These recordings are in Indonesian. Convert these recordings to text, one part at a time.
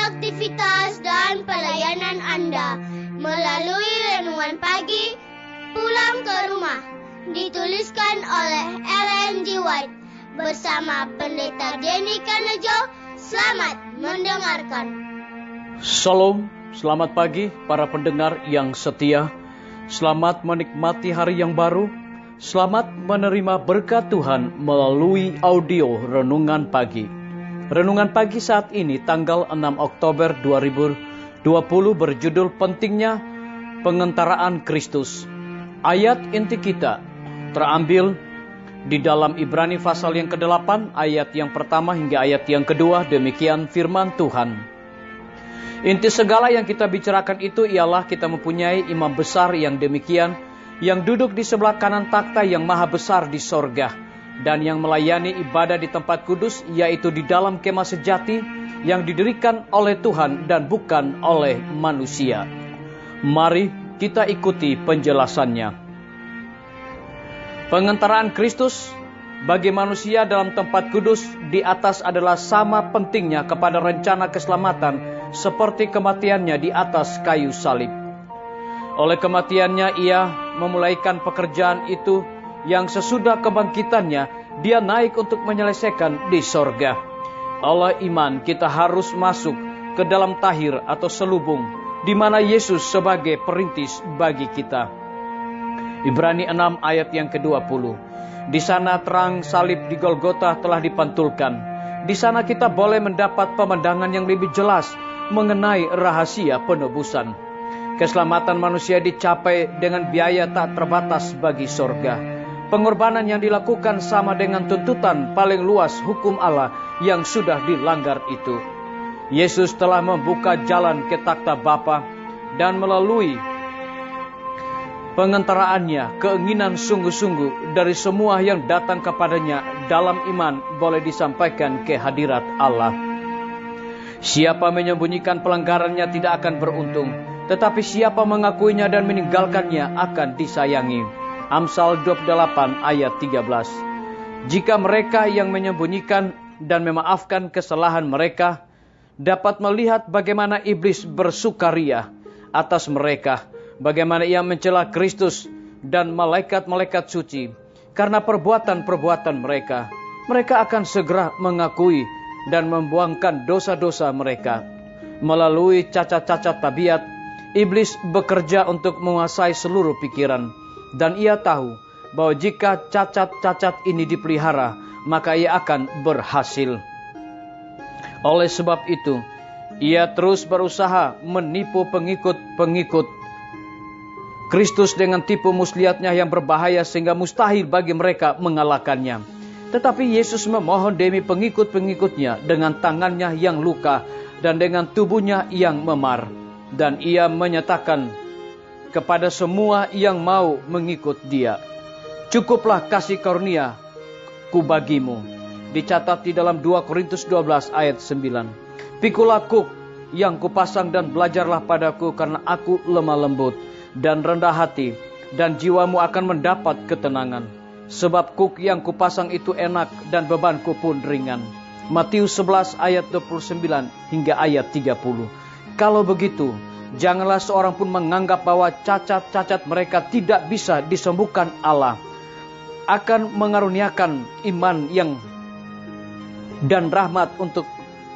aktivitas dan pelayanan Anda melalui Renungan Pagi Pulang ke Rumah, dituliskan oleh Ellen G. White bersama Pendeta Denny Kanejo. Selamat mendengarkan. Shalom, selamat pagi para pendengar yang setia. Selamat menikmati hari yang baru. Selamat menerima berkat Tuhan melalui audio Renungan Pagi. Renungan Pagi saat ini tanggal 6 Oktober 2020 berjudul pentingnya pengentaraan Kristus. Ayat inti kita terambil di dalam Ibrani pasal yang ke-8 ayat yang pertama hingga ayat yang kedua. Demikian firman Tuhan. Inti segala yang kita bicarakan itu ialah kita mempunyai imam besar yang demikian, yang duduk di sebelah kanan takhta yang maha besar di sorga, dan yang melayani ibadah di tempat kudus, yaitu di dalam kemah sejati yang didirikan oleh Tuhan dan bukan oleh manusia. Mari kita ikuti penjelasannya. Pengentaraan Kristus bagi manusia dalam tempat kudus di atas adalah sama pentingnya kepada rencana keselamatan seperti kematiannya di atas kayu salib. Oleh kematiannya ia memulaikan pekerjaan itu yang sesudah kebangkitannya dia naik untuk menyelesaikan di sorga. Oleh iman kita harus masuk ke dalam tahir atau selubung di mana Yesus sebagai perintis bagi kita. Ibrani 6 ayat yang ke-20. Di sana terang salib di Golgota telah dipantulkan. Di sana kita boleh mendapat pemandangan yang lebih jelas mengenai rahasia penebusan. Keselamatan manusia dicapai dengan biaya tak terbatas bagi sorga. Pengorbanan yang dilakukan sama dengan tuntutan paling luas hukum Allah yang sudah dilanggar itu. Yesus telah membuka jalan ke takhta Bapa, dan melalui pengentaraannya keinginan sungguh-sungguh dari semua yang datang kepadanya dalam iman boleh disampaikan ke hadirat Allah. Siapa menyembunyikan pelanggarannya tidak akan beruntung, tetapi siapa mengakuinya dan meninggalkannya akan disayangi. Amsal 28 ayat 13. Jika mereka yang menyembunyikan dan memaafkan kesalahan mereka dapat melihat bagaimana iblis bersukaria atas mereka, bagaimana ia mencela Kristus dan malaikat-malaikat suci karena perbuatan-perbuatan mereka, mereka akan segera mengakui dan membuangkan dosa-dosa mereka. Melalui cacat-cacat tabiat, iblis bekerja untuk menguasai seluruh pikiran. Dan ia tahu bahwa jika cacat-cacat ini dipelihara, maka ia akan berhasil. Oleh sebab itu, ia terus berusaha menipu pengikut-pengikut Kristus dengan tipu muslihatnya yang berbahaya sehingga mustahil bagi mereka mengalahkannya. Tetapi Yesus memohon demi pengikut-pengikutnya dengan tangannya yang luka dan dengan tubuhnya yang memar. Dan ia menyatakan kepada semua yang mau mengikut dia, cukuplah kasih karunia ku bagimu. Dicatat di dalam 2 Korintus 12 ayat 9. Pikulah kuk yang kupasang dan belajarlah padaku, karena aku lemah lembut dan rendah hati, dan jiwamu akan mendapat ketenangan. Sebab kuk yang kupasang itu enak dan bebanku pun ringan. Matius 11 ayat 29 hingga ayat 30. Kalau begitu, janganlah seorang pun menganggap bahwa cacat-cacat mereka tidak bisa disembuhkan. Allah akan mengaruniakan iman yang dan rahmat untuk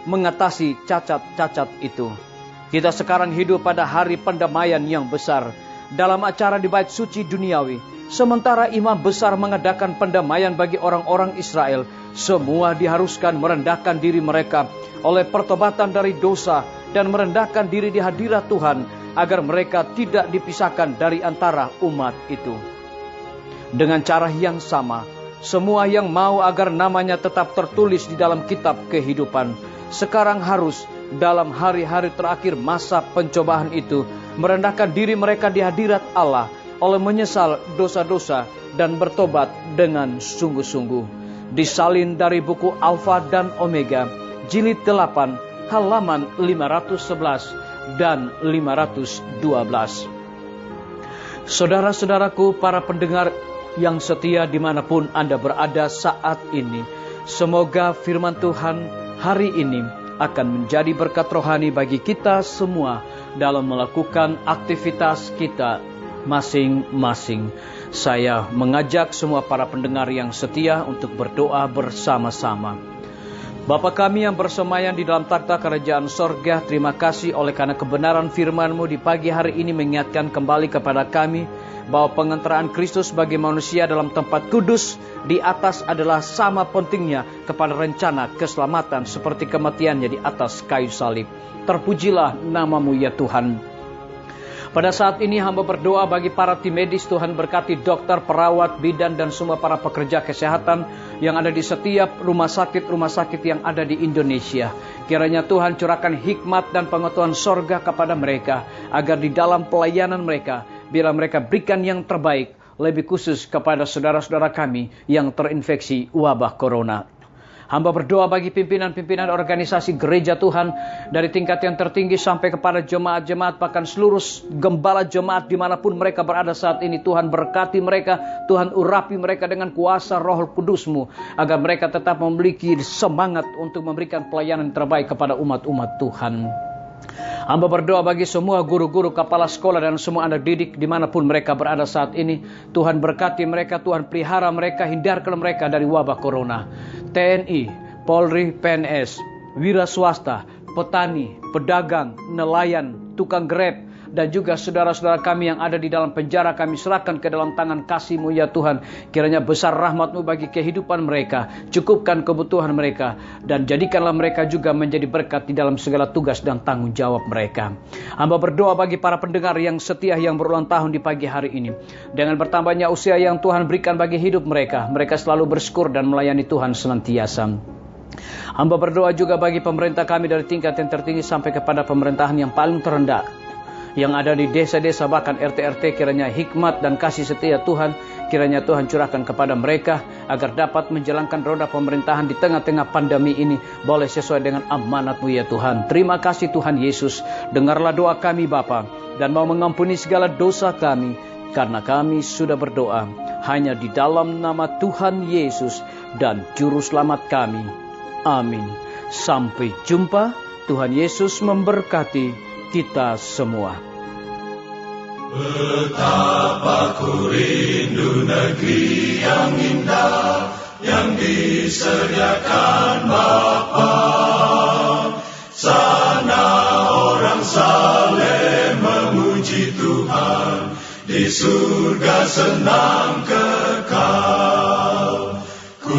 mengatasi cacat-cacat itu. Kita sekarang hidup pada hari pendamaian yang besar dalam acara di bait suci duniawi. Sementara imam besar mengadakan pendamaian bagi orang-orang Israel, semua diharuskan merendahkan diri mereka oleh pertobatan dari dosa dan merendahkan diri di hadirat Tuhan agar mereka tidak dipisahkan dari antara umat itu. Dengan cara yang sama, semua yang mau agar namanya tetap tertulis di dalam kitab kehidupan sekarang harus dalam hari-hari terakhir masa pencobaan itu merendahkan diri mereka di hadirat Allah oleh menyesal dosa-dosa dan bertobat dengan sungguh-sungguh. Disalin dari buku Alfa dan Omega, jilid 8, halaman 511 dan 512. Saudara-saudaraku, para pendengar yang setia dimanapun Anda berada saat ini, semoga firman Tuhan hari ini akan menjadi berkat rohani bagi kita semua dalam melakukan aktivitas kita masing-masing. Saya mengajak semua para pendengar yang setia untuk berdoa bersama-sama. Bapa kami yang bersemayam di dalam takhta kerajaan sorga, terima kasih oleh karena kebenaran firman-Mu di pagi hari ini mengingatkan kembali kepada kami bahwa pengenteraan Kristus bagi manusia dalam tempat kudus di atas adalah sama pentingnya kepada rencana keselamatan seperti kematiannya di atas kayu salib. Terpujilah nama-Mu ya Tuhan. Pada saat ini hamba berdoa bagi para tim medis, Tuhan berkati dokter, perawat, bidan, dan semua para pekerja kesehatan yang ada di setiap rumah sakit yang ada di Indonesia. Kiranya Tuhan curahkan hikmat dan pengetahuan sorga kepada mereka, agar di dalam pelayanan mereka, bila mereka berikan yang terbaik, lebih khusus kepada saudara-saudara kami yang terinfeksi wabah corona. Hamba berdoa bagi pimpinan-pimpinan organisasi gereja Tuhan, dari tingkat yang tertinggi sampai kepada jemaat-jemaat, bahkan seluruh gembala jemaat dimanapun mereka berada saat ini. Tuhan berkati mereka, Tuhan urapi mereka dengan kuasa Roh Kudus-Mu, agar mereka tetap memiliki semangat untuk memberikan pelayanan terbaik kepada umat-umat Tuhan. Hamba berdoa bagi semua guru-guru, kepala sekolah, dan semua anak didik dimanapun mereka berada saat ini. Tuhan berkati mereka, Tuhan pelihara mereka, hindarkan mereka dari wabah corona. TNI, Polri, PNS, wira swasta, petani, pedagang, nelayan, tukang grab, dan juga saudara-saudara kami yang ada di dalam penjara, kami serahkan ke dalam tangan kasih-Mu ya Tuhan. Kiranya besar rahmat-Mu bagi kehidupan mereka, cukupkan kebutuhan mereka, dan jadikanlah mereka juga menjadi berkat di dalam segala tugas dan tanggung jawab mereka. Hamba berdoa bagi para pendengar yang setia yang berulang tahun di pagi hari ini. Dengan bertambahnya usia yang Tuhan berikan bagi hidup mereka, mereka selalu bersyukur dan melayani Tuhan senantiasa. Hamba berdoa juga bagi pemerintah kami dari tingkat yang tertinggi sampai kepada pemerintahan yang paling terendah, yang ada di desa-desa bahkan RT-RT. Kiranya hikmat dan kasih setia Tuhan, kiranya Tuhan curahkan kepada mereka agar dapat menjalankan roda pemerintahan di tengah-tengah pandemi ini boleh sesuai dengan amanat-Mu ya Tuhan. Terima kasih Tuhan Yesus, dengarlah doa kami Bapa, dan mau mengampuni segala dosa kami, karena kami sudah berdoa hanya di dalam nama Tuhan Yesus dan Juru Selamat kami. Amin. Sampai jumpa. Tuhan Yesus memberkati kita semua. Betapa ku rindu negeri yang indah yang disediakan Bapa. Sana orang saleh memuji Tuhan, di surga senang kekal. Ku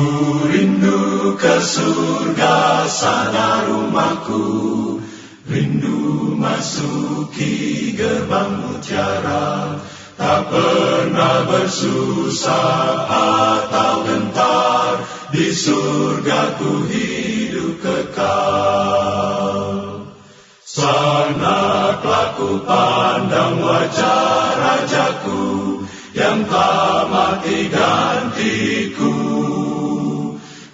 rindu ke surga, sana rumahku. Rindu masuki gerbang mutiara, tak pernah bersusah atau gentar, di surga ku hidup kekal. Sana telah ku pandang wajah Rajaku, yang tak mati gantiku.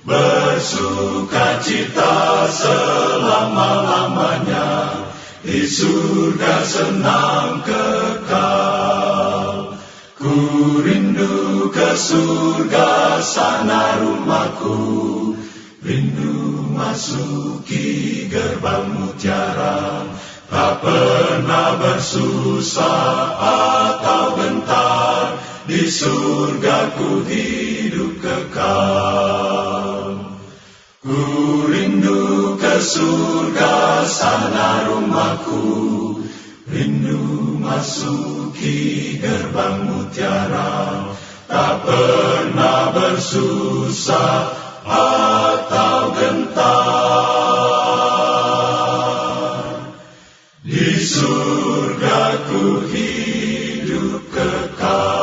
Bersukacita selama-lamanya, di surga senang kekal. Ku rindu ke surga, sana rumahku. Rindu masuki gerbang mutiara, tak pernah bersusah atau gentar, di surga ku hidup kekal. Ku rindu ke surga, sana rumahku. Rindu masuki gerbang mutiara, tak pernah bersusah atau gentar, di surga ku hidup kekal.